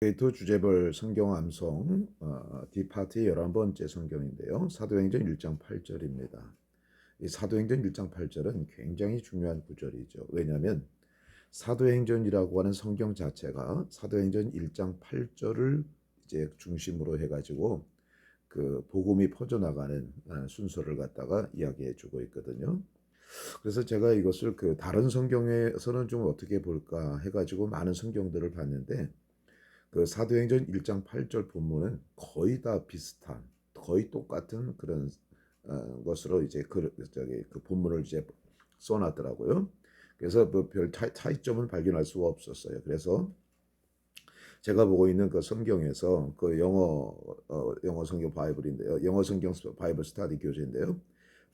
데이터 주제별 성경 암송 D파트의 11번째 성경인데요. 사도행전 1장 8절입니다. 이 사도행전 1장 8절은 굉장히 중요한 구절이죠. 왜냐하면 사도행전이라고 하는 성경 자체가 사도행전 1장 8절을 이제 중심으로 해가지고 그 복음이 퍼져나가는 순서를 갖다가 이야기해 주고 있거든요. 그래서 제가 이것을 그 다른 성경에서는 좀 어떻게 볼까 해가지고 많은 성경들을 봤는데 그 사도행전 1장 8절 본문은 거의 다 비슷한, 거의 똑같은 그런 것으로 이제 그 본문을 이제 써놨더라고요. 그래서 뭐별 차이점은 발견할 수가 없었어요. 그래서 제가 보고 있는 그 성경에서 그 영어 성경 바이블인데요. 영어 성경 바이블 스타디 교재인데요.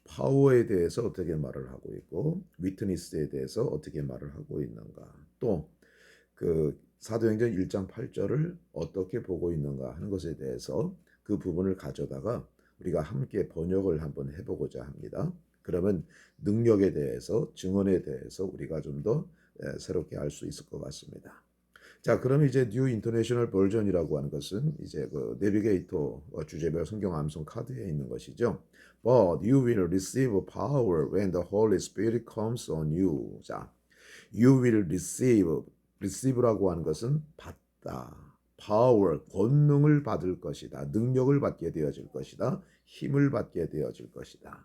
파워에 대해서 어떻게 말을 하고 있고 위트니스에 대해서 어떻게 말을 하고 있는가. 또 그 사도행전 1장 8절을 어떻게 보고 있는가 하는 것에 대해서 그 부분을 가져다가 우리가 함께 번역을 한번 해보고자 합니다. 그러면 능력에 대해서 증언에 대해서 우리가 좀 더 새롭게 알 수 있을 것 같습니다. 자, 그럼 이제 뉴 인터내셔널 버전이라고 하는 것은 이제 그 내비게이터 주제별 성경 암송 카드에 있는 것이죠. But you will receive power when the Holy Spirit comes on you. 자, you will receive라고 하는 것은 받다. power, 권능을 받을 것이다. 능력을 받게 되어질 것이다. 힘을 받게 되어질 것이다.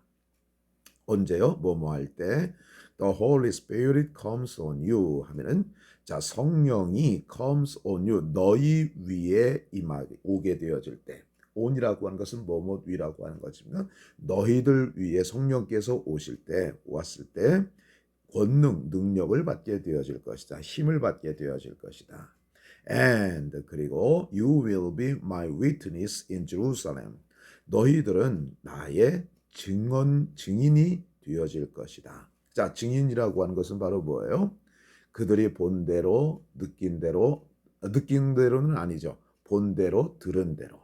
언제요? 뭐뭐 할 때 The Holy Spirit comes on you 하면은 자 성령이 comes on you 너희 위에 오게 되어질 때 on이라고 하는 것은 뭐뭐 위라고 하는 것입니다. 너희들 위에 성령께서 왔을 때 권능, 능력을 받게 되어질 것이다. 힘을 받게 되어질 것이다. And 그리고 you will be my witness in Jerusalem. 너희들은 나의 증인이 되어질 것이다. 자, 증인이라고 하는 것은 바로 뭐예요? 그들이 본 대로, 느낀 대로는 아니죠. 본 대로, 들은 대로.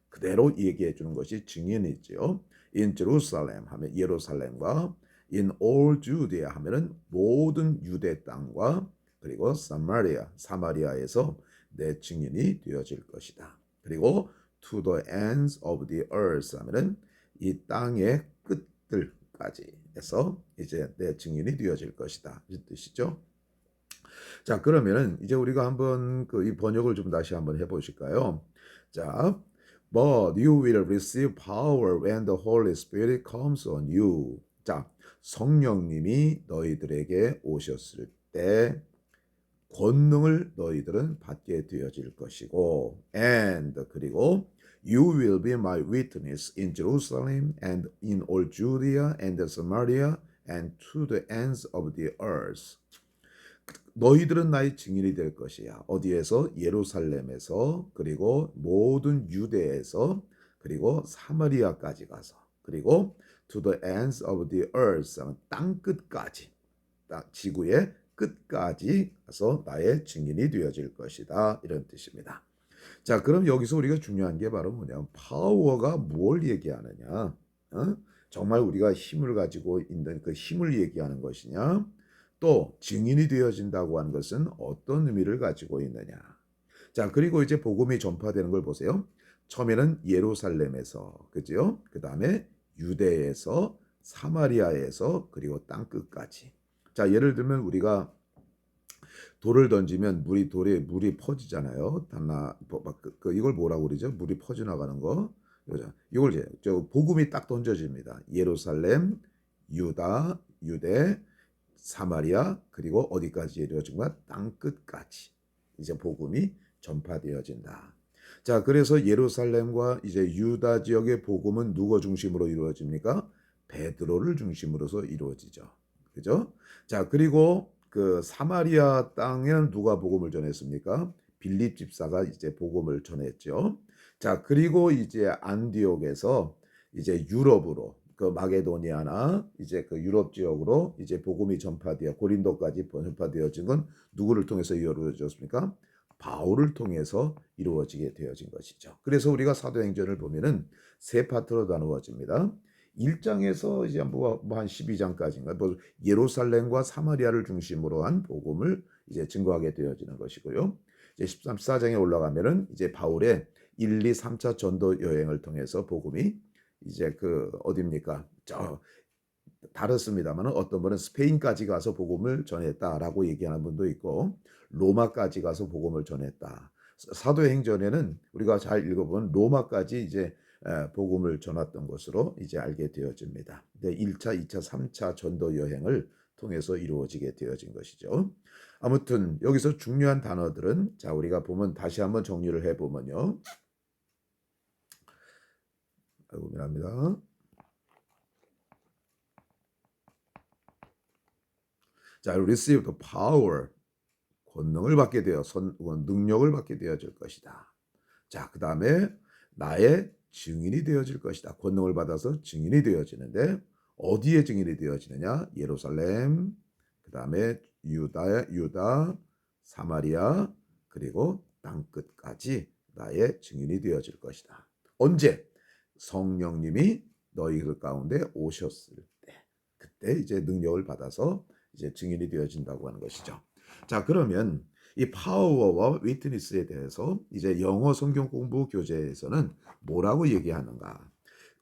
그대로 얘기해 주는 것이 증인이지요. In Jerusalem 하면 예루살렘과 in all Judea 하면은 모든 유대 땅과 그리고 사마리아에서 내 증인이 되어질 것이다. 그리고 to the ends of the earth 하면은 이 땅의 끝들까지 해서 이제 내 증인이 되어질 것이다. 이 뜻이죠. 자, 그러면은 이제 우리가 한번 그 이 번역을 좀 다시 한번 해보실까요? 자, but you will receive power when the Holy Spirit comes on you. 자, 성령님이 너희들에게 오셨을 때 권능을 너희들은 받게 되어질 것이고 and 그리고 you will be my witness in Jerusalem and in all Judea and Samaria and to the ends of the earth. 너희들은 나의 증인이 될 것이야. 어디에서? 예루살렘에서 그리고 모든 유대에서 그리고 사마리아까지 가서 그리고 to the ends of the earth 땅 끝까지 지구의 끝까지 가서 나의 증인이 되어질 것이다. 이런 뜻입니다. 자, 그럼 여기서 우리가 중요한 게 바로 뭐냐면 파워가 뭘 얘기하느냐? 정말 우리가 힘을 가지고 있는 그 힘을 얘기하는 것이냐? 또 증인이 되어진다고 하는 것은 어떤 의미를 가지고 있느냐? 자, 그리고 이제 복음이 전파되는 걸 보세요. 처음에는 예루살렘에서, 그죠? 그 다음에 유대에서, 사마리아에서, 그리고 땅 끝까지. 자, 예를 들면 우리가 돌을 던지면 물이 퍼지잖아요. 이걸 뭐라고 그러죠? 물이 퍼져나가는 거. 이걸 이제 복음이 딱 던져집니다. 예루살렘, 유대, 사마리아 그리고 어디까지 이루어진가? 땅 끝까지 이제 복음이 전파되어진다. 자, 그래서 예루살렘과 이제 유다 지역의 복음은 누구 중심으로 이루어집니까? 베드로를 중심으로서 이루어지죠. 그죠? 자, 그리고 그 사마리아 땅에는 누가 복음을 전했습니까? 빌립 집사가 이제 복음을 전했죠. 자, 그리고 이제 안디옥에서 이제 유럽으로 그 마게도니아나 이제 그 유럽 지역으로 이제 복음이 전파되어 고린도까지 전파되어진 건 누구를 통해서 이루어졌습니까? 바울을 통해서 이루어지게 되어진 것이죠. 그래서 우리가 사도행전을 보면은 세 파트로 나누어집니다. 1장에서 이제 한 12장까지인가 뭐 예루살렘과 사마리아를 중심으로 한 복음을 이제 증거하게 되어지는 것이고요. 이제 13, 14장에 올라가면은 이제 바울의 1, 2, 3차 전도 여행을 통해서 복음이 이제 그 어디입니까? 저 다르습니다만 어떤 분은 스페인까지 가서 복음을 전했다라고 얘기하는 분도 있고 로마까지 가서 복음을 전했다. 사도행전에는 우리가 잘 읽어보면 로마까지 이제 복음을 전했던 것으로 이제 알게 되어집니다. 1차, 2차, 3차 전도 여행을 통해서 이루어지게 되어진 것이죠. 아무튼 여기서 중요한 단어들은 자 우리가 보면 다시 한번 정리를 해보면요. 아이고 미안합니다. 자, receive the power. 권능을 받게 되어 능력을 받게 되어질 것이다. 자, 그 다음에 나의 증인이 되어질 것이다. 권능을 받아서 증인이 되어지는데 어디에 증인이 되어지느냐? 예루살렘, 그 다음에 유다, 사마리아, 그리고 땅끝까지 나의 증인이 되어질 것이다. 언제? 성령님이 너희들 가운데 오셨을 때, 그때 이제 능력을 받아서 이제 증인이 되어진다고 하는 것이죠. 자, 그러면 이 파워와 위트니스에 대해서 이제 영어 성경 공부 교재에서는 뭐라고 얘기하는가?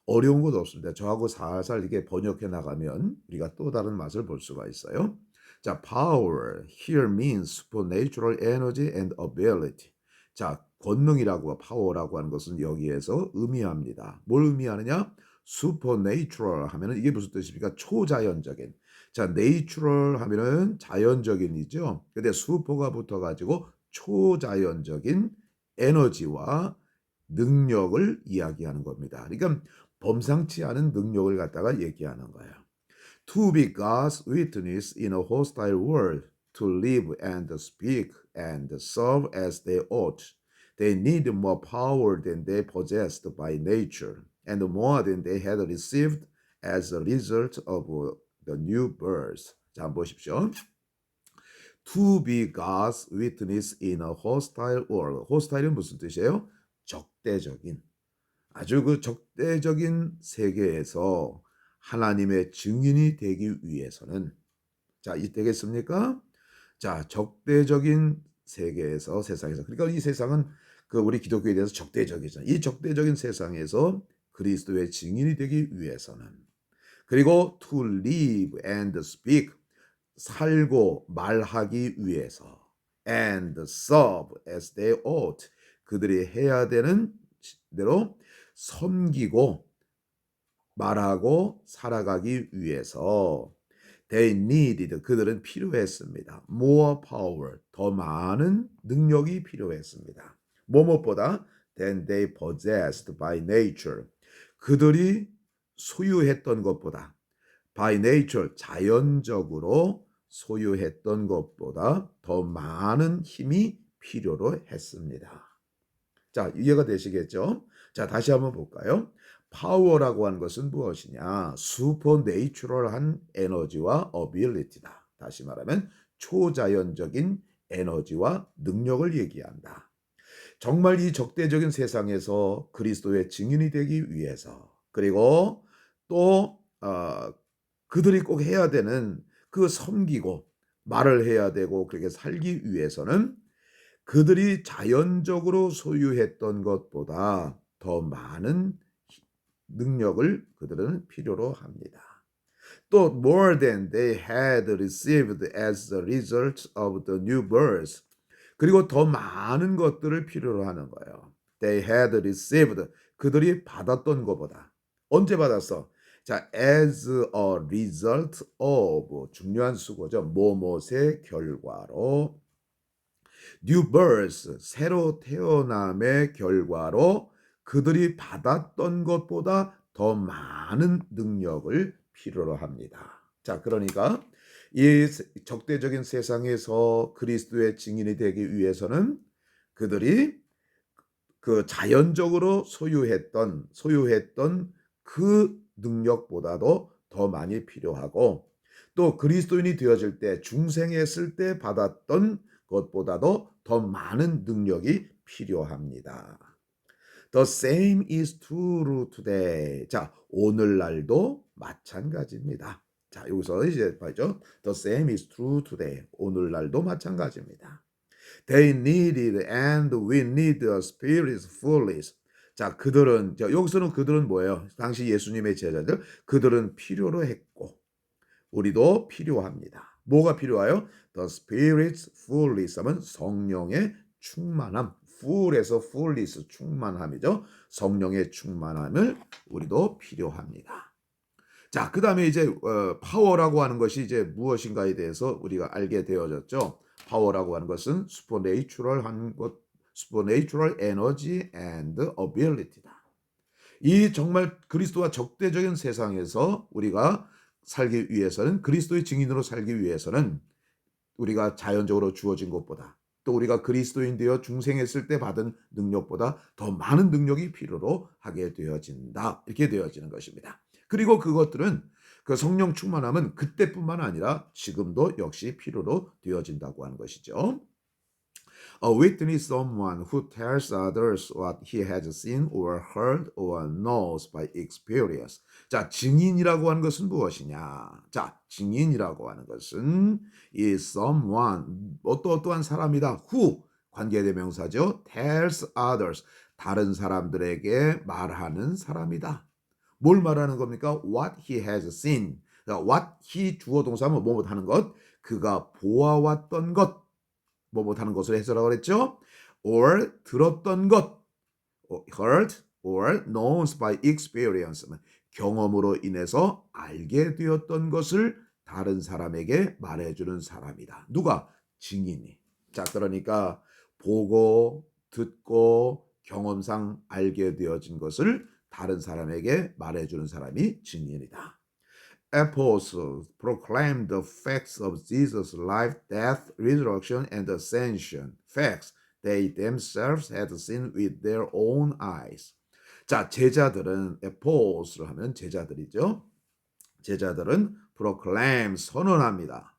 어려운 것도 없습니다. 저하고 살살 이게 번역해 나가면 우리가 또 다른 맛을 볼 수가 있어요. 자, power here means supernatural energy and ability. 자, 권능이라고 파워라고 하는 것은 여기에서 의미합니다. 뭘 의미하느냐? supernatural 하면은 이게 무슨 뜻입니까? 초자연적인. 자, natural 하면은 자연적인이죠. 근데 super가 붙어가지고 초자연적인 에너지와 능력을 이야기하는 겁니다. 그러니까 범상치 않은 능력을 갖다가 얘기하는 거예요. To be God's witness in a hostile world, to live and speak and serve as they ought. They need more power than they possessed by nature, and more than they had received as a result of the new birth. 자, 한번 보십시오. To be God's witness in a hostile world. hostile은 무슨 뜻이에요? 적대적인. 아주 그 적대적인 세계에서 하나님의 증인이 되기 위해서는 자, 이 되겠습니까? 자, 적대적인 세계에서 세상에서 그러니까 이 세상은 그 우리 기독교에 대해서 적대적이잖아요. 이 적대적인 세상에서 그리스도의 증인이 되기 위해서는 그리고 to live and speak 살고 말하기 위해서 and serve as they ought 그들이 해야 되는 대로 섬기고 말하고 살아가기 위해서 they needed 그들은 필요했습니다. more power 더 많은 능력이 필요했습니다. 무엇보다 than they possessed by nature 그들이 소유했던 것보다 by nature 자연적으로 소유했던 것보다 더 많은 힘이 필요로 했습니다. 자, 이해가 되시겠죠? 자, 다시 한번 볼까요? 파워라고 하는 것은 무엇이냐? 슈퍼내추럴한 에너지와 어빌리티다. 다시 말하면 초자연적인 에너지와 능력을 얘기한다. 정말 이 적대적인 세상에서 그리스도의 증인이 되기 위해서 그리고 또 그들이 꼭 해야 되는 그 섬기고 말을 해야 되고 그렇게 살기 위해서는 그들이 자연적으로 소유했던 것보다 더 많은 능력을 그들은 필요로 합니다. 또 more than they had received as a result of the new birth. 그리고 더 많은 것들을 필요로 하는 거예요. They had received 그들이 받았던 것보다 언제 받았어? 자, as a result of 중요한 수고죠. 뭐뭇의 결과로 new birth 새로 태어남의 결과로 그들이 받았던 것보다 더 많은 능력을 필요로 합니다. 자, 그러니까 이 적대적인 세상에서 그리스도의 증인이 되기 위해서는 그들이 그 자연적으로 소유했던 그 능력보다도 더 많이 필요하고 또 그리스도인이 되어질 때 중생했을 때 받았던 것보다도 더 많은 능력이 필요합니다. The same is true today. 자, 오늘날도 마찬가지입니다. 자, 여기서 이제 봐죠. The same is true today. 오늘날도 마찬가지입니다. They needed and we need the Spirit's fullness. 자, 여기서는 그들은 뭐예요? 당시 예수님의 제자들, 그들은 필요로 했고 우리도 필요합니다. 뭐가 필요해요? The Spirit's fullness 하면 성령의 충만함. full에서 fullness 충만함이죠. 성령의 충만함을 우리도 필요합니다. 자, 그다음에 이제 파워라고 하는 것이 이제 무엇인가에 대해서 우리가 알게 되어졌죠. 파워라고 하는 것은 슈퍼내추럴한 것, 슈퍼내추럴 에너지 앤드 어빌리티다. 이 정말 그리스도와 적대적인 세상에서 우리가 살기 위해서는, 그리스도의 증인으로 살기 위해서는 우리가 자연적으로 주어진 것보다, 또 우리가 그리스도인 되어 중생했을 때 받은 능력보다 더 많은 능력이 필요로 하게 되어진다. 이렇게 되어지는 것입니다. 그리고 그것들은, 그 성령 충만함은 그때뿐만 아니라 지금도 역시 필요로 되어진다고 하는 것이죠. A witness is someone who tells others what he has seen or heard or knows by experience. 자, 증인이라고 하는 것은 무엇이냐? 자, 증인이라고 하는 것은 is someone, 어떠한 사람이다. who, 관계대명사죠. tells others, 다른 사람들에게 말하는 사람이다. 뭘 말하는 겁니까? What he has seen. What he 주어 동사면 뭐뭐 하는 것, 그가 보아왔던 것, 뭐뭐하는 것을 해석하라고 그랬죠. or 들었던 것, heard or known by experience, 경험으로 인해서 알게 되었던 것을 다른 사람에게 말해주는 사람이다. 누가? 증인이. 자, 그러니까 보고 듣고 경험상 알게 되어진 것을 다른 사람에게 말해주는 사람이 증인이다. Apostles proclaimed the facts of Jesus' life, death, resurrection, and ascension. Facts they themselves had seen with their own eyes. 자, 제자들은, apostle 하면 제자들이죠. 제자들은 proclaim, 선언합니다.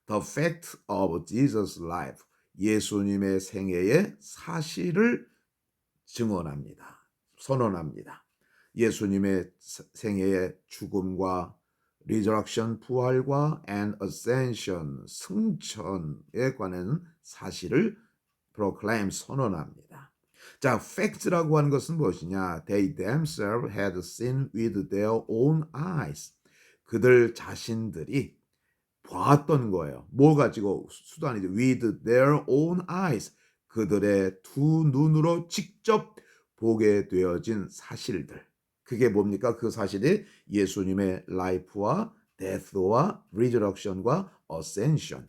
The fact of Jesus' life, 예수님의 생애의 사실을 증언합니다. 선언합니다. 예수님의 생애의 죽음과 resurrection, 부활과 and ascension, 승천에 관한 사실을 proclaim, 선언합니다. 자, facts라고 하는 것은 무엇이냐? They themselves had seen with their own eyes. 그들 자신들이 봤던 거예요. 뭐 가지고? 수단이죠. With their own eyes. 그들의 두 눈으로 직접 보게 되어진 사실들. 그게 뭡니까? 그 사실이 예수님의 라이프와 데스와 리저렉션과 어센션의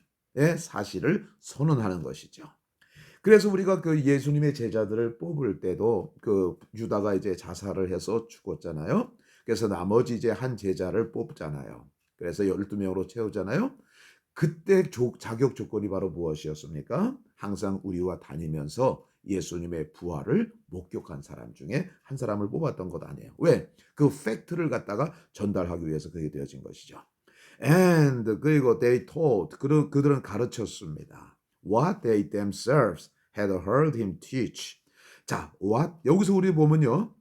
사실을 선언하는 것이죠. 그래서 우리가 그 예수님의 제자들을 뽑을 때도 그 유다가 이제 자살을 해서 죽었잖아요. 그래서 나머지 이제 한 제자를 뽑잖아요. 그래서 12명으로 채우잖아요. 그때 자격 조건이 바로 무엇이었습니까? 항상 우리와 다니면서 예수님의 부활을 목격한 사람 중에 한 사람을 뽑았던 것 아니에요. 왜? 그 팩트를 갖다가 전달하기 위해서 그게 되어진 것이죠. And 그리고 they taught, 그들은 가르쳤습니다. What they themselves had heard him teach. 자, what 여기서 우리 보면요.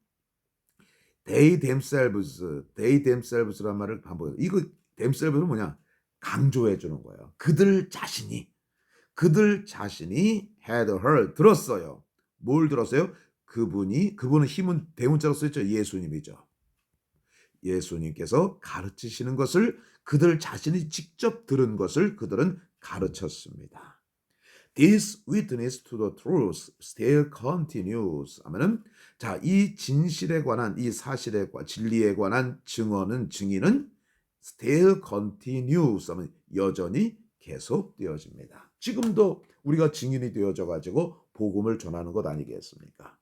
they themselves란 말을 반복해요. 이거 themselves는 뭐냐? 강조해 주는 거예요. 그들 자신이 had heard, 들었어요. 뭘 들었어요? 그분은 힘은 대문자로 쓰였죠. 예수님이죠. 예수님께서 가르치시는 것을, 그들 자신이 직접 들은 것을 그들은 가르쳤습니다. This witness to the truth still continues. 하면은, 자, 이 진실에 관한, 이 사실에 관한, 진리에 관한 증인은 still continues. 하면 여전히 계속되어집니다. 지금도 우리가 증인이 되어져 가지고 복음을 전하는 것 아니겠습니까?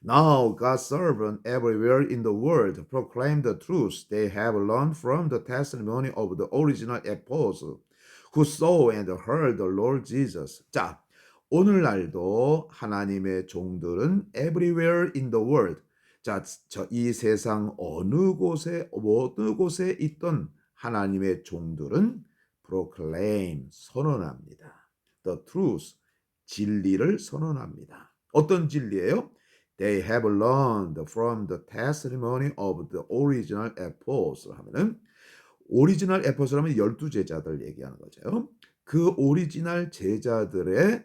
Now God's servants everywhere in the world proclaim the truth they have learned from the testimony of the original apostles who saw and heard the Lord Jesus. 자, 오늘날도 하나님의 종들은 everywhere in the world, 자, 이 세상 어느 곳에 있던 하나님의 종들은 proclaim, 선언합니다. The truth, 진리를 선언합니다. 어떤 진리예요? They have learned from the testimony of the original apostles. 하면은 오리지널 에포스라면 12제자들 얘기하는 거죠. 그 오리지널 제자들의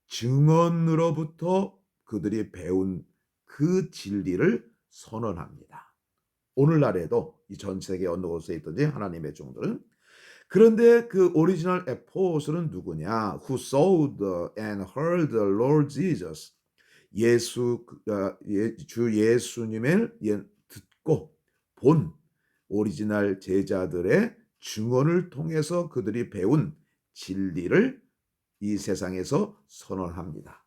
증언으로부터 그들이 배운 그 진리를 선언합니다. 오늘날에도 이 전 세계 어느 곳에 있든지 하나님의 종들은. 그런데 그 오리지널 에포스는 누구냐? Who saw and heard the Lord Jesus. 주 예수님을 듣고 본 오리지널 제자들의 증언을 통해서 그들이 배운 진리를 이 세상에서 선언합니다.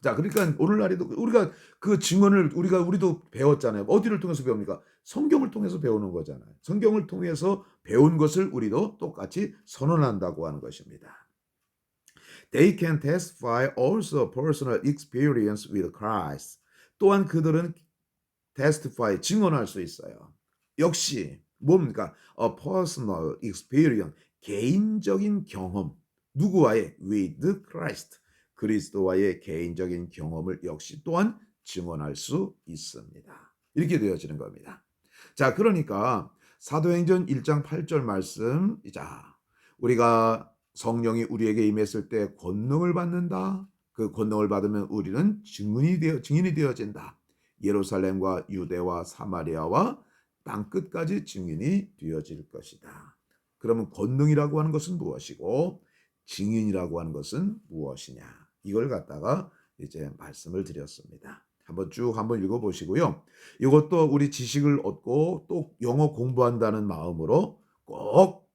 자, 그러니까 오늘날에도 우리가 그 증언을 우리도 배웠잖아요. 어디를 통해서 배웁니까? 성경을 통해서 배우는 거잖아요. 성경을 통해서 배운 것을 우리도 똑같이 선언한다고 하는 것입니다. They can testify also personal experience with Christ. 또한 그들은 testify, 증언할 수 있어요. 역시 뭡니까? A personal experience, 개인적인 경험. 누구와의? With Christ. 그리스도와의 개인적인 경험을 역시 또한 증언할 수 있습니다. 이렇게 되어지는 겁니다. 자, 그러니까 사도행전 1장 8절 말씀. 자, 우리가 성령이 우리에게 임했을 때 권능을 받는다. 그 권능을 받으면 우리는 증인이 되어진다. 예루살렘과 유대와 사마리아와 땅끝까지 증인이 되어질 것이다. 그러면 권능이라고 하는 것은 무엇이고 증인이라고 하는 것은 무엇이냐? 이걸 갖다가 이제 말씀을 드렸습니다. 한번 읽어보시고요. 이것도 우리 지식을 얻고 또 영어 공부한다는 마음으로 꼭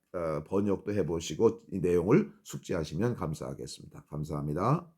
번역도 해보시고 이 내용을 숙지하시면 감사하겠습니다. 감사합니다.